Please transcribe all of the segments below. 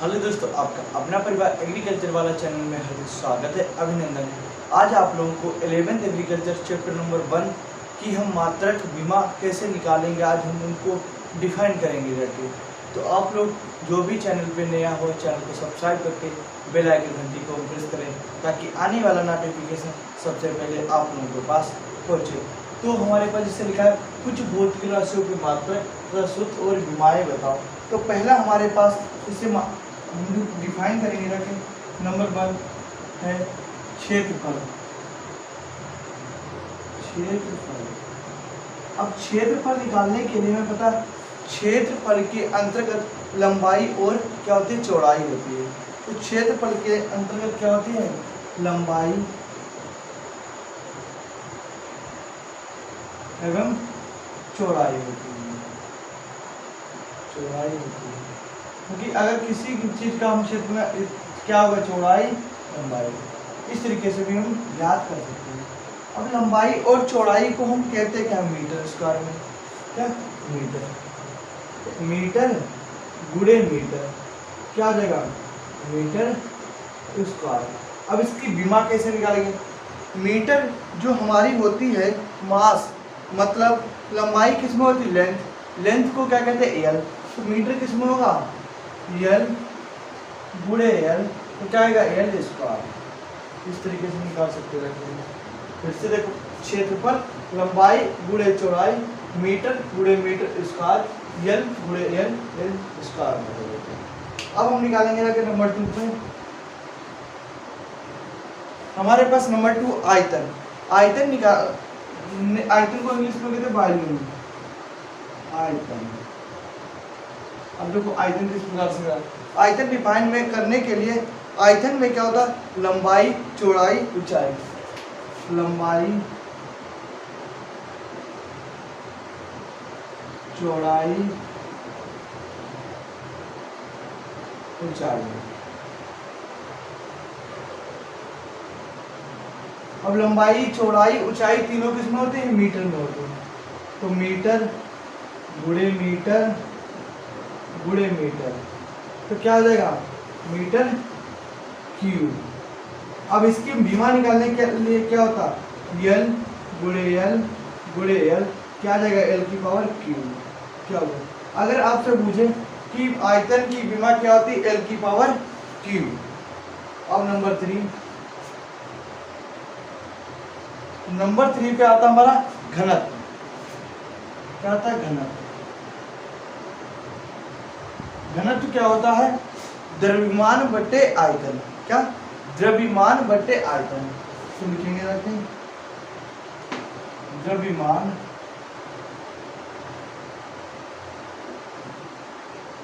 Hello दोस्तों, आपका अपना परिवार एग्रीकल्चर वाला चैनल में हार्दिक स्वागत है, अभिनंदन है। आज आप लोगों को 11th एग्रीकल्चर चैप्टर नंबर 1 की हम मात्रक बीमा कैसे निकालेंगे, आज हम उनको डिफाइन करेंगे जाके। तो आप लोग जो भी चैनल पे नया हो, चैनल को सब्सक्राइब करके बेल आइकन घंटी को प्रेस करें ताकि आने वाला नोटिफिकेशन सबसे पहले आप लोगों के पास पहुँचे। तो हमारे पास जैसे लिखा है कुछ भौतिक राशियों की मात्रक, प्रस्तुत और बीमाएँ बताओ। तो पहला हमारे पास इसे डिफाइन करेंगे रखें। नंबर 1 है क्षेत्रफल। अब क्षेत्रफल निकालने के लिए हमें पता क्षेत्रफल के अंतर्गत लंबाई और क्या होती है, चौड़ाई होती है। तो क्षेत्रफल के अंतर्गत क्या होती है, लंबाई एवं चौड़ाई होती है। क्योंकि अगर किसी चीज का हम क्षेत्र में क्या होगा, चौड़ाई लंबाई, इस तरीके से भी हम याद कर सकते हैं। अब लंबाई और चौड़ाई को हम कहते हैं क्या, मीटर स्क्वायर में, क्या मीटर गुणे मीटर क्या हो जाएगा, मीटर स्क्वायर। अब इसकी बीमा कैसे निकालेंगे। मीटर जो हमारी होती है मास, मतलब लंबाई किसमें होती है, लेंथ को क्या कहते हैं, एल। तो मीटर किसमें होगा, एल गुणे एल, तो क्या आएगा, एल स्क्वायर। इस तरीके से निकाल सकते हैं। फिर से देखो, क्षेत्रफल लंबाई गुणे चौड़ाई, मीटर गुणे मीटर स्क्वायर, एल गुणे एल, एल स्क्वायर। अब हम निकालेंगे नंबर 2 पे। हमारे पास नंबर 2 आयतन। आयतन को इंग्लिश में कहते हैं वॉल्यूम। आयतन, अब देखो आयतन किस प्रकार से, आयतन डिफाइन में करने के लिए आयतन में क्या होता है, लंबाई चौड़ाई ऊंचाई। लंबाई चौड़ाई ऊंचाई। अब लंबाई चौड़ाई ऊंचाई तीनों किसमें होते हैं, मीटर में होते हैं। तो मीटर गुणे मीटर गुणे मीटर, तो क्या हो जाएगा, मीटर क्यूब। अब इसकी बीमा निकालने के लिए क्या होता, एल गुणे एल, क्या आ जाएगा, एल की पावर क्यूब। क्या होगा, अगर आपसे पूछे कि आयतन की बीमा क्या होती है, एल की पावर क्यूब। अब नंबर 3 पे आता हमारा घनत्व। क्या आता है, घनत्व। घनत्व क्या होता है, द्रव्यमान बटे आयतन। क्या, द्रव्यमान बटे आयतन। तो लिखेंगे रखें, द्रव्यमान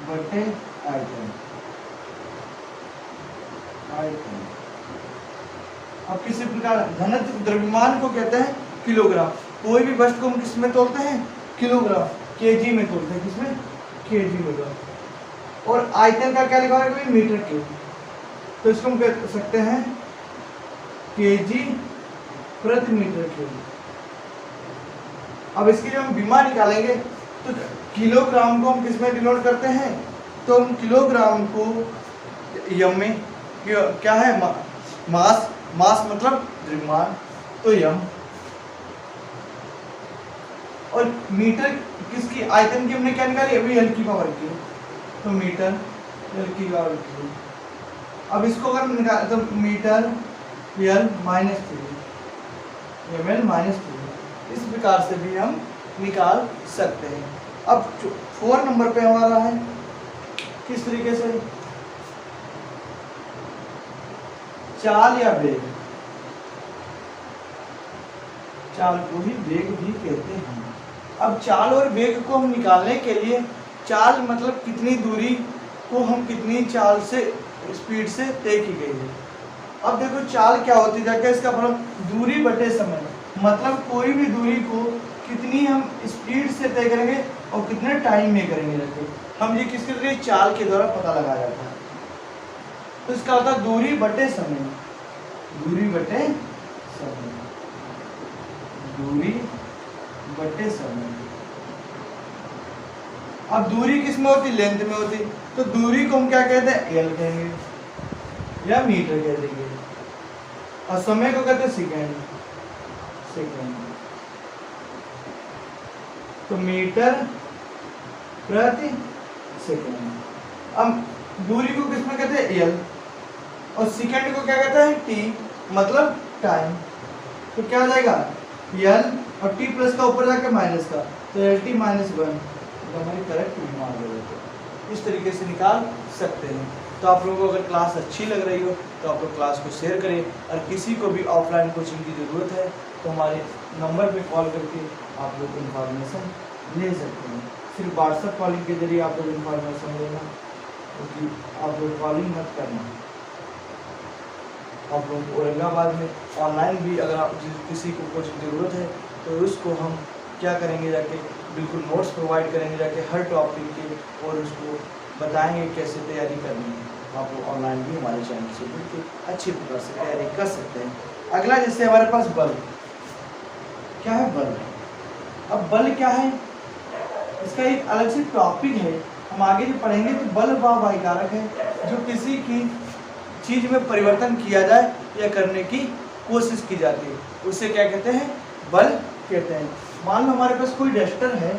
बटे आयतन। अब किसी प्रकार घनत्व द्रव्यमान को कहते हैं किलोग्राम। कोई भी वस्तु को हम किस में तोलते हैं, किलोग्राम, केजी में तोलते हैं, किसमें, केजी में। और आयतन का क्या लिखा है, मीटर क्यूब। तो इसको हम कह सकते हैं केजी प्रति मीटर क्यूब। अब इसकी जब हम बीमा निकालेंगे तो किलोग्राम को हम किस में डिनोट करते हैं, तो हम किलोग्राम को यम में, क्या है, मास मतलब द्रव्यमान, तो यम। और मीटर किसकी, आयतन की हमने क्या निकाली, अभी एल की पावर की, तो मीटर एल की पावर की। अब इसको अगर निकाल तो metre L minus 3 M L minus 3, इस प्रकार से भी हम निकाल सकते हैं। अब 4 नंबर पे हमारा है किस तरीके से, चाल या वेग। चाल को ही वेग भी कहते हैं। अब चाल और वेग को हम निकालने के लिए, चाल मतलब कितनी दूरी को हम कितनी चाल से, स्पीड से तय की गई है। अब देखो चाल क्या होती है, इसका मतलब दूरी बटे समय, मतलब कोई भी दूरी को कितनी हम स्पीड से तय करेंगे और कितने टाइम में करेंगे, हम ये किसके जरिए, चाल के द्वारा पता लगाया जाता है। तो इसका होता है दूरी बटे समय, दूरी बटे समय, दूरी बटे समय। अब दूरी किस में होती, लेंथ में होती, तो दूरी को हम क्या कहते हैं, एल कहेंगे या मीटर कह देंगे, और समय को कहते हैं सेकेंड। तो मीटर प्रति सेकेंड। अब दूरी को किस में कहते हैं, एल, और सेकेंड को क्या कहते हैं, टी, मतलब टाइम। तो क्या हो जाएगा, एल और टी प्लस का ऊपर जाकर माइनस का, तो एल टी माइनस 1, तो हमारी करेक्ट मान लो। इस तरीके से निकाल सकते हैं। तो आप लोगों को अगर क्लास अच्छी लग रही हो तो आप लोग क्लास को शेयर करें, और किसी को भी ऑफलाइन कोचिंग की ज़रूरत है तो हमारे नंबर पे कॉल करके आप लोग इन्फॉर्मेशन ले सकते हैं। सिर्फ व्हाट्सएप कॉलिंग के जरिए आप लोग इन्फॉर्मेशन लेना, क्योंकि आप लोग कॉलिंग मत करना। आप लोग औरंगाबाद में ऑनलाइन भी अगर आप किसी को कोचिंग की ज़रूरत है तो उसको हम क्या करेंगे, जाके बिल्कुल नोट्स प्रोवाइड करेंगे जाके हर टॉपिक के, और उसको बताएंगे कैसे तैयारी करनी है। आप लोग ऑनलाइन भी हमारे चैनल से जुड़ के अच्छी प्रकार से तैयारी कर सकते हैं। अगला जैसे हमारे पास बल, क्या है बल। अब बल क्या है, इसका एक अलग से टॉपिक है, हम आगे जो पढ़ेंगे। तो बल वह बाह्य कारक है जो किसी की चीज़ में परिवर्तन किया जाए या करने की कोशिश की जाती है, उसे क्या कहते हैं, बल कहते हैं। मान लो हमारे पास कोई डस्टर है,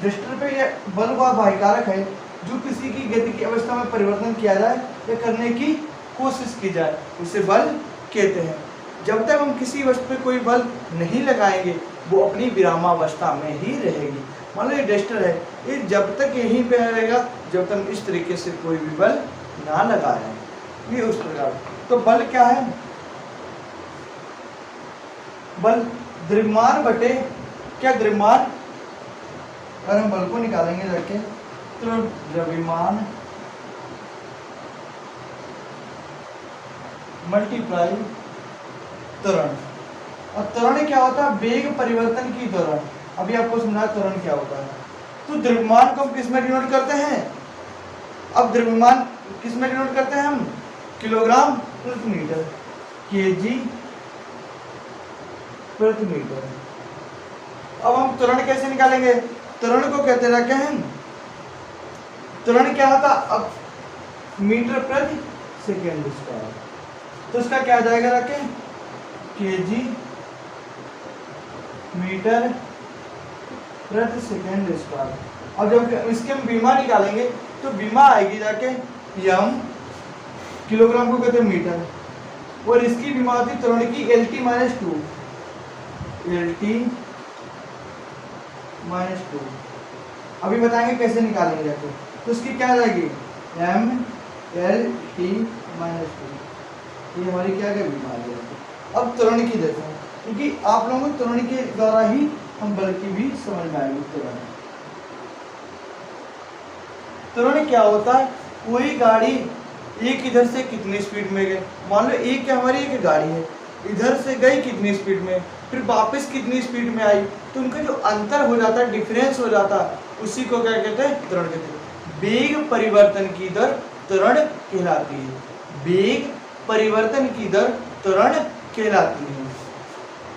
डस्टर पे ये बल वह बाह्य कारक है जो किसी की गति की अवस्था में परिवर्तन किया जाए या करने की कोशिश की जाए, उसे बल कहते हैं। जब तक हम किसी वस्तु पे कोई बल नहीं लगाएंगे वो अपनी विरामावस्था में ही रहेगी। मान लो ये डस्टर है, ये जब तक यहीं पे रहेगा जब तक इस तरीके से कोई भी बल ना लगाए, ये उस प्रकार। तो बल क्या है, बल द्रव्यमान बटे क्या, द्रव्यमान, अगर हम बल को निकालेंगे जाके तो द्रव्यमान मल्टीप्लाई त्वरण। और त्वरण क्या होता है, वेग परिवर्तन की त्वरण। अभी आपको समझा त्वरण क्या होता है। तो द्रव्यमान को हम किस में डिनोट करते हैं, अब द्रव्यमान किस में डिनोट करते हैं हम, किलोग्राम प्रति मीटर, केजी प्रति मीटर। अब हम त्वरण कैसे निकालेंगे, त्वरण को कहते रखे हैं, त्वरण क्या होता, अब मीटर प्रति सेकेंड स्क्वायर। तो इसका क्या आ जाएगा, रखें केजी मीटर प्रति सेकेंड स्क्वायर। अब जब इसके हम बीमा निकालेंगे तो बीमा आएगी जाके यम, किलोग्राम को कहते हैं मीटर, और इसकी बीमा होती है त्वरण की L T minus 2, L T minus 2। अभी बताएंगे कैसे निकालेंगे जाके। तो इसकी क्या आ जाएगी, एम एल टी माइनस 2, ये हमारी क्या बीमा आ जाएगी। अब त्वरण की देखो, क्योंकि आप लोगों को त्वरण के द्वारा ही हम बल की भी समझ में आएगी। त्वरण क्या होता है, कोई गाड़ी एक इधर से कितनी स्पीड में गई, मान लो एक क्या हमारी एक गाड़ी है, इधर से गई कितनी स्पीड में, फिर वापस कितनी स्पीड में आई, तो उनका जो अंतर हो जाता है, डिफरेंस हो जाता है, उसी को क्या कहते हैं, त्वरण कहते हैं। वेग परिवर्तन की दर त्वरण कहलाती है, वेग परिवर्तन की दर त्वरण कहलाती है।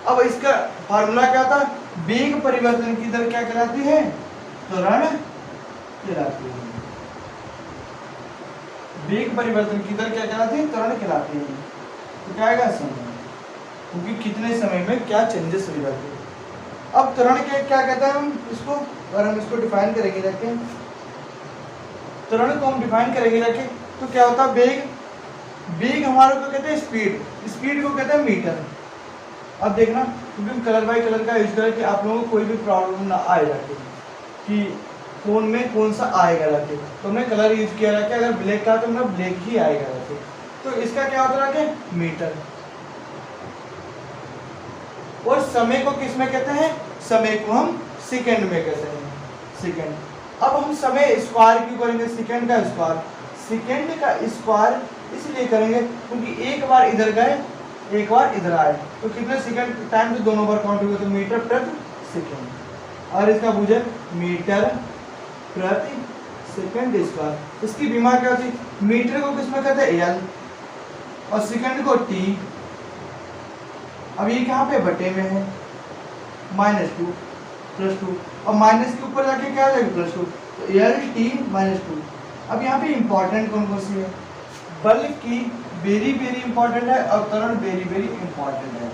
अब इसका फार्मूला क्या था, वेग परिवर्तन की दर क्या कहलाती है, त्वरण कहलाती है। वेग परिवर्तन की दर क्या कहलाती है, त्वरण कहलाती है। तो क्या आएगा, समय, क्योंकि कितने समय में क्या चेंजेस हो जाते हैं। अब त्वरण के क्या कहते हैं हम इसको, अगर हम इसको डिफाइन करेंगे जाके, त्वरण को हम डिफाइन करेंगे जाके, तो क्या होता है, वेग, वेग हमारे को कहते हैं स्पीड, स्पीड को कहते हैं मीटर। अब देखना, क्योंकि हम कलर बाय कलर का यूज करें कि आप लोगों को कोई भी प्रॉब्लम ना आए जाके कि फोन में कौन सा आएगा जाके, तो हमने कलर यूज किया जाके, अगर ब्लैक का तो हमारा ब्लैक ही आएगा जाके। तो इसका क्या होता है, मीटर। और समय को किस में कहते हैं, समय को हम सेकंड में कहते हैं, सेकंड। अब हम समय स्क्वायर क्यों करेंगे, सेकंड का स्क्वायर, सेकंड का स्क्वायर इसलिए करेंगे क्योंकि एक बार इधर गए एक बार इधर आए, तो कितने सेकंड टाइम, तो दोनों बार काउंट होगा, तो मीटर प्रति सेकंड। और इसका बुझे मीटर प्रति सेकंड स्क्वायर। इसकी बीमा क्या होती, मीटर को किस में कहते हैं, एल, और सेकंड को टी। अब ये कहाँ पे, बटे में है, -2, +2। अब माइनस के ऊपर जाके क्या आ जाएगा +2, तो LT -2। अब यहाँ पे इंपॉर्टेंट कौन कौन सी है, बल की वेरी वेरी इंपॉर्टेंट है और त्वरण वेरी वेरी इंपॉर्टेंट है।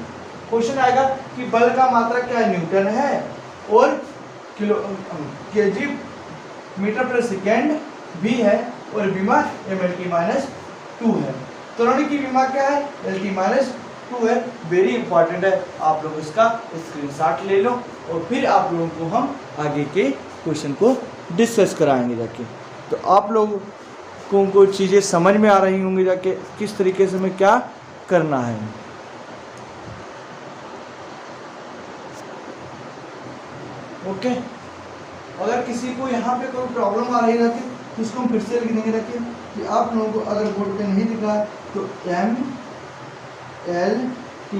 क्वेश्चन आएगा कि बल का मात्रक क्या है, न्यूटन है, और केजी मीटर पर सेकेंड भी है, और विमा mLT-2 है। त्वरण की विमा क्या है, LT-2 है। वेरी इंपॉर्टेंट है, आप लोग इसका स्क्रीनशॉट ले लो और फिर आप लोगों को हम आगे के क्वेश्चन को डिस्कस कराएंगे जाके। तो आप लोगों को चीज़ें समझ में आ रही होंगी जाके किस तरीके से हमें क्या करना है। ओके, अगर किसी को यहाँ पे कोई प्रॉब्लम आ रही रहती तो इसको हम फिर से लिख देंगे रखिए कि आप लोगों को अगर बोर्ड पे नहीं दिखा तो mLT-2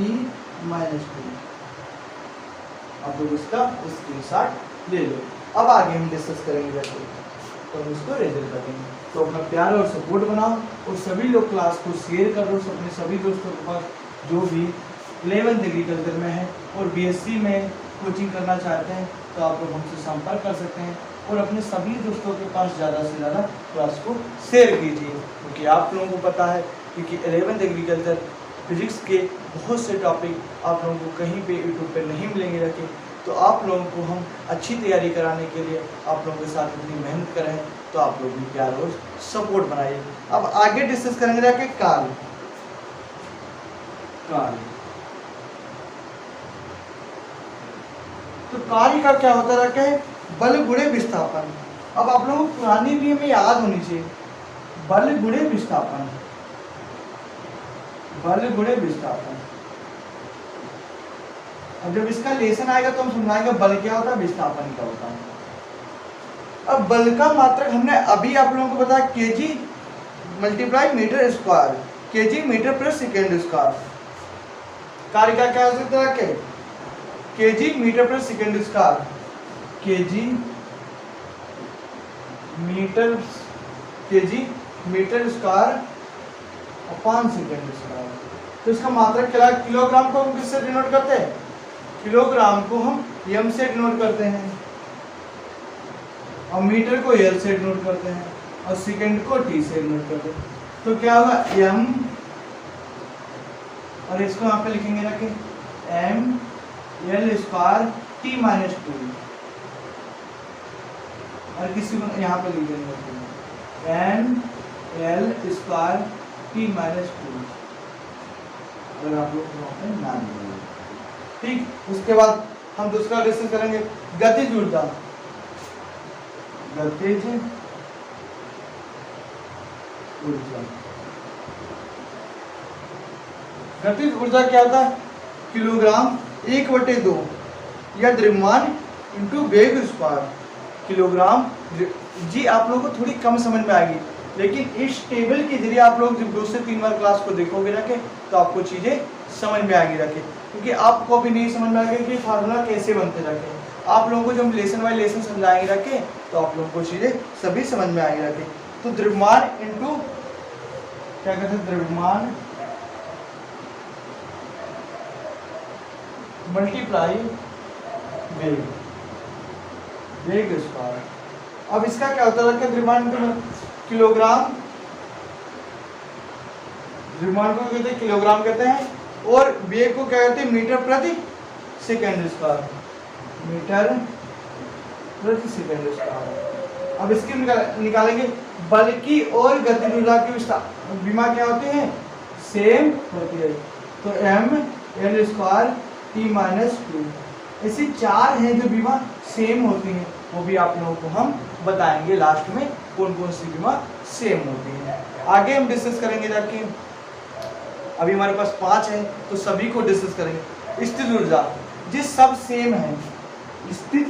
आप लोग इसका स्क्रीनशॉट ले लो। अब आगे हम डिस्कस करेंगे रखिए, तो हम इसको रिजल्ट करेंगे। तो अपना प्यार और सपोर्ट बनाओ और सभी लोग क्लास को शेयर कर दो अपने सभी दोस्तों के पास जो भी 11th एग्रीकल्चर में है और BSc में कोचिंग करना चाहते हैं, तो आप लोग हमसे संपर्क कर सकते हैं और अपने सभी दोस्तों के पास ज़्यादा से ज़्यादा क्लास को शेयर कीजिए, क्योंकि आप लोगों को पता है क्योंकि 11th एग्रीकल्चर फिजिक्स के बहुत से टॉपिक आप लोगों को कहीं पे यूट्यूब पे नहीं मिलेंगे रखे। तो आप लोगों को हम अच्छी तैयारी कराने के लिए आप लोगों के साथ इतनी मेहनत करें, तो आप लोग भी प्यार और सपोर्ट बनाइए। अब आगे डिस्कस करेंगे जाके कार्य। तो कार्य का क्या होता रहता है, बल गुणे विस्थापन। अब आप लोगों को पुरानी भी हमें याद होनी चाहिए, बल गुणे विस्थापन, बल गुणे विस्थापन। अब जब इसका लेसन आएगा तो हम समझाएंगे बल क्या होता है, विस्थापन क्या होता है। अब बल का मात्रक हमने अभी आप लोगों को बताया kg × metre square, kg metre पर सेकेंड स्क्वायर। कार्य का क्या हो सकता है, kg मीटर पर second square, kg metre square upon second square. तो इसका मात्रक क्या है, किलोग्राम को हम किससे डिनोट करते हैं, किलोग्राम को हम m से डिनोट करते हैं और मीटर को L से डिनोट करते हैं और सेकेंड को T से डिनोट करते हैं। तो क्या होगा m, और इसको यहाँ पे लिखेंगे ना कि m L स्क्वायर T -2, और किसी को यहाँ पे लिख देंगे m L स्क्वायर T -2, अगर आप लोग वहाँ पे ना लिखेंगे। ठीक, उसके बाद हम दूसरा डिस्कस करेंगे गतिज ऊर्जा। गतिज ऊर्जा, गतिज ऊर्जा क्या होता है, किलोग्राम 1/2 या द्रव्यमान इंटू वेग स्क्वायर। किलोग्राम जी आप लोगों को थोड़ी कम समझ में आएगी, लेकिन इस टेबल के जरिए आप लोग जब 2 से 3 बार क्लास को देखोगे रखे तो आपको चीज़ें समझ में आएगी रखे, क्योंकि आपको भी नहीं समझ में आएगा कि फार्मूला कैसे बनते रखे। आप लोगों को जब लेसन बाय लेसन समझाएंगे रखे तो आप लोगों को चीज़ें सभी समझ में आएगी रखे। तो द्रव्यमान इंटू क्या कहते हैं, द्रव्यमान मल्टीप्लाई वेग, वेग स्क्वायर। अब इसका क्या होता है, द्रव्यमान किलोग्राम, द्रव्यमान को कहते हैं किलोग्राम कहते हैं, और वेग को क्या कहते हैं, मीटर प्रति सेकेंड स्क्वायर, मीटर प्रति सेकेंड स्क्वायर। अब इसकी निकालेंगे बल की और गतिज ऊर्जा की विमा क्या होती है, सेम होती है। तो m L स्क्वायर T -2, ऐसी 4 हैं जो विमा सेम होती हैं, वो भी आप लोगों को हम बताएंगे लास्ट में कौन कौन सी विमा सेम होती है। आगे हम डिस्कस करेंगे जाके, अभी हमारे पास 5 है तो सभी को डिस्कस करेंगे। स्थिर ऊर्जा, जिस सब सेम है, स्थिर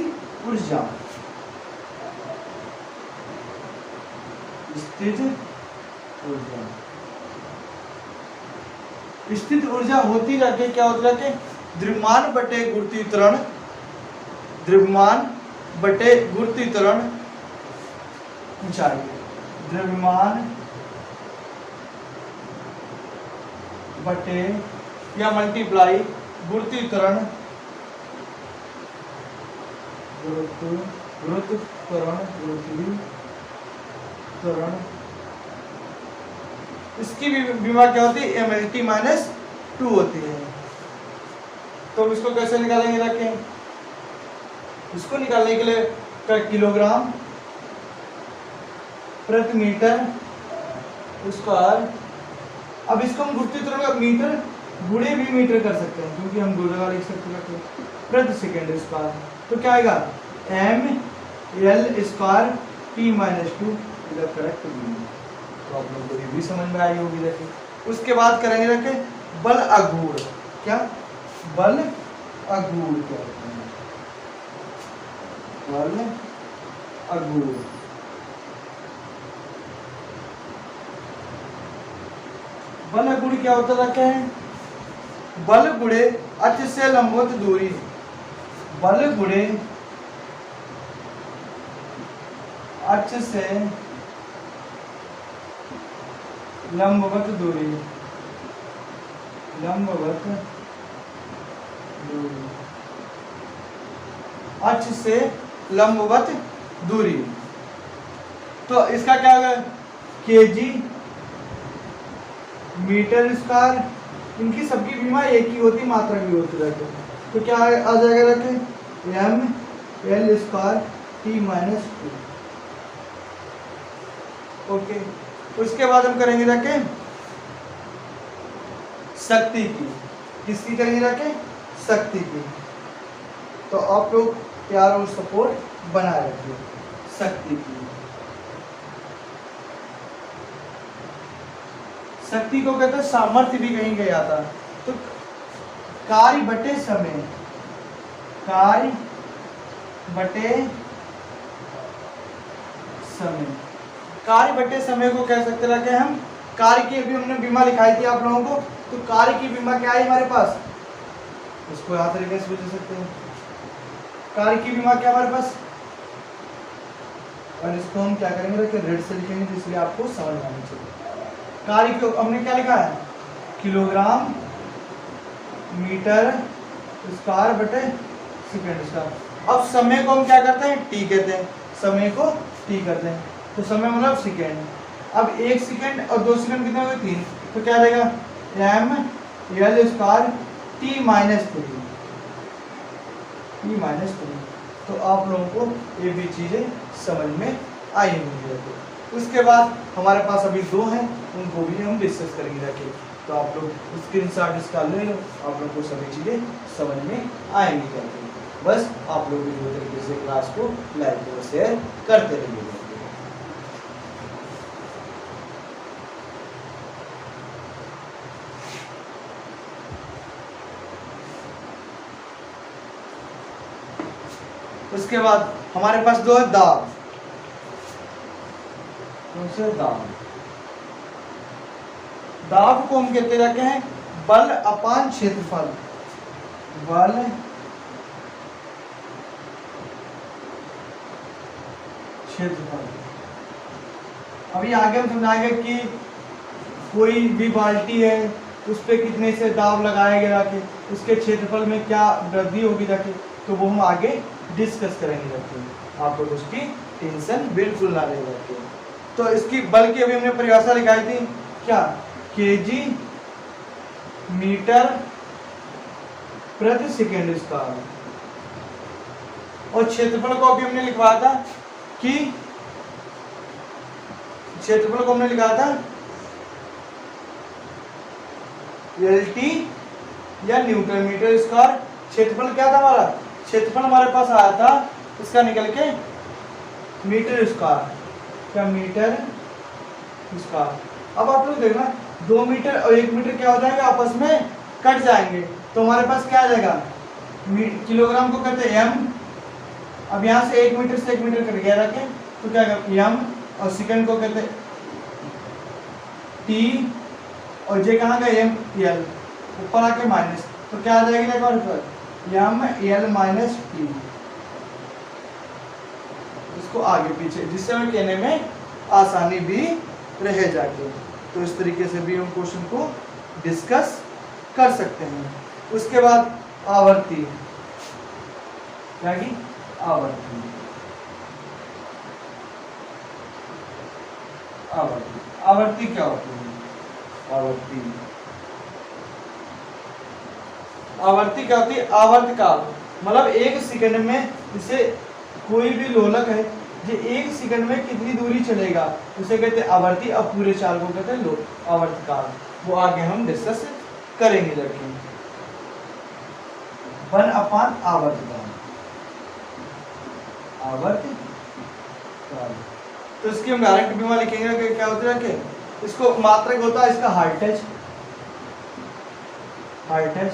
ऊर्जा, स्थिर ऊर्जा, स्थिर ऊर्जा होती जाके क्या होता है, द्रव्यमान बटे गुरुत्वीय त्वरण, द्रव्यमान बटे गुरुत्वीय त्वरण ऊंचाई, द्रव्यमान बटे या मल्टीप्लाई गुरुत्वीय त्वरण गुरुत्वीकरण इसकी भी बीमा क्या होती है, mLT-2 होती है। तो इसको कैसे निकालेंगे रखें, इसको निकालने के लिए किलोग्राम प्रति मीटर स्क्वायर। अब इसको हम गुरुत्वीकरण का मीटर गुणे भी मीटर कर सकते हैं, क्योंकि हम गुणा लिख सकते हैं प्रति सेकेंड स्क्वायर। तो क्या आएगा, mL स्क्वायर T-2 करेक्ट। तो आप लोगों को ये भी समझ में आई होगी। देखिए उसके बाद करेंगे रखे बल आघूर्ण। क्या बल आघूर्ण क्या होता है, बल आघूर्ण। बल आघूर्ण क्या होता रखे हैं, बल गुणे अक्ष से लंबवत दूरी। बल गुणे अक्ष से लंबवत दूरी, लंबवत दूरी, अक्ष से लंबवत दूरी। तो इसका क्या होगा, केजी मीटर स्क्वायर। इनकी सबकी बीमा एक ही होती, मात्रा भी होती रहती है। तो क्या आ जाएगा रखे, mL स्क्वायर T-2। ओके, उसके बाद हम करेंगे रखे शक्ति की। किसकी करेंगे रखे, शक्ति की। तो आप लोग प्यार और सपोर्ट बनाए रखिए शक्ति की। शक्ति को कहते हैं सामर्थ्य भी कहीं गया था। तो कार्य बटे समय, कार्य बटे समय, कार्य बटे समय को कह सकते रखे हम। कार्य की अभी हमने बीमा लिखाई थी आप लोगों को। तो कार्य की बीमा क्या है हमारे पास, इसको यहां तरीके से पूछ सकते हैं। कार्य की बीमा क्या हमारे पास, और इसको हम क्या करेंगे कि रेड से लिखेंगे, तो इसलिए आपको समझ में आनी चाहिए। कार्य को हमने क्या लिखा है, किलोग्राम मीटर स्क्वायर बटे सेकेंड स्क्वायर। अब समय को हम क्या करते हैं, टी कहते हैं। समय को टी करते हैं, तो समय मतलब सेकेंड। अब 1 सेकेंड और 2 सेकेंड कितने हो गए, 3। तो क्या रहेगा, mL स्क्वायर T-3। तो आप लोगों को ये भी चीजें समझ में आई होंगी। उसके बाद हमारे पास अभी 2 हैं, उनको भी हम डिस्कस करेंगे रखे। तो आप लोग स्क्रीनशॉट इसका ले लो, आप लोग को सभी चीजें समझ में आएंगी करके। बस आप लोग भी 2 तरीके से क्लास को लाइक और शेयर करते रहिए। उसके बाद हमारे पास 2 है दाब। दाब, दाब को हम कहते रहते हैं बल अपान क्षेत्रफल। बल क्षेत्रफल। अभी आगे हम समझाएंगे कि कोई भी बाल्टी है उस पर कितने से दाब लगाया गया कि उसके क्षेत्रफल में क्या वृद्धि होगी जाके, तो वो हम आगे डिस्कस करेंगे रखिए। आप लोग उसकी टेंशन बिल्कुल ना ले रखिए। तो इसकी बल की अभी हमने परिभाषा लिखाई थी, क्या, केजी मीटर प्रति सेकेंड स्क्वायर। और क्षेत्रफल को अभी हमने लिखवाया था कि क्षेत्रफल को हमने लिखा था LT या न्यूटन मीटर स्क्वायर। क्षेत्रफल क्या था हमारा, क्षेत्रफल हमारे पास आया था इसका निकल के मीटर स्क्वायर, क्या मीटर स्क्वायर। अब आप लोग देखना 2 मीटर और 1 मीटर क्या हो जाएगा, आपस में कट जाएंगे। तो हमारे पास क्या आ जाएगा, किलोग्राम को कहते हैं m। अब यहाँ से 1 मीटर से 1 मीटर कट गया रखें, तो क्या m, और सेकंड को कहते हैं t, और जे कहाँ गए ml, ऊपर आके माइनस। तो क्या आ जाएगी देखो ml माइनस t। इसको आगे पीछे, जिससे हमें कहने में आसानी भी रह जाती है। तो इस तरीके से भी हम क्वेश्चन को डिस्कस कर सकते हैं। उसके बाद आवर्ती, क्या की आवर्ती, आवर्ती, आवर्ती क्या होती है? आवर्ती, आवर्ती क्या होती है? आवर्तकाल, मतलब एक सेकंड में इसे कोई भी लोलक है जो एक सेकंड में कितनी दूरी चलेगा उसे कहते हैं आवर्ती। अब पूरे चाल को कहते हैं आवर्तकाल। वो आगे हम डिस्कस करेंगे लड़के। 1/आवर्तकाल, आवर्तकाल। तो इसकी हम डायरेक्ट बीमा लिखेंगे कि क्या होता है कि इसको मात्रक होता है इसका हार्टेज, हार्टेज,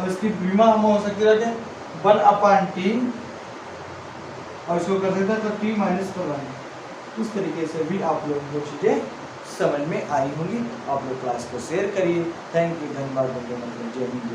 और इसकी बीमा हम हो सकती है कि 1/t, और इसको कर देते हैं तो t - 1। इस तरीके से भी आप लोगों को चीजें समझ में आई होंगी। आप लोग क्लास को शेयर करिए। थैंक यू, धन्यवाद, जय हिंद।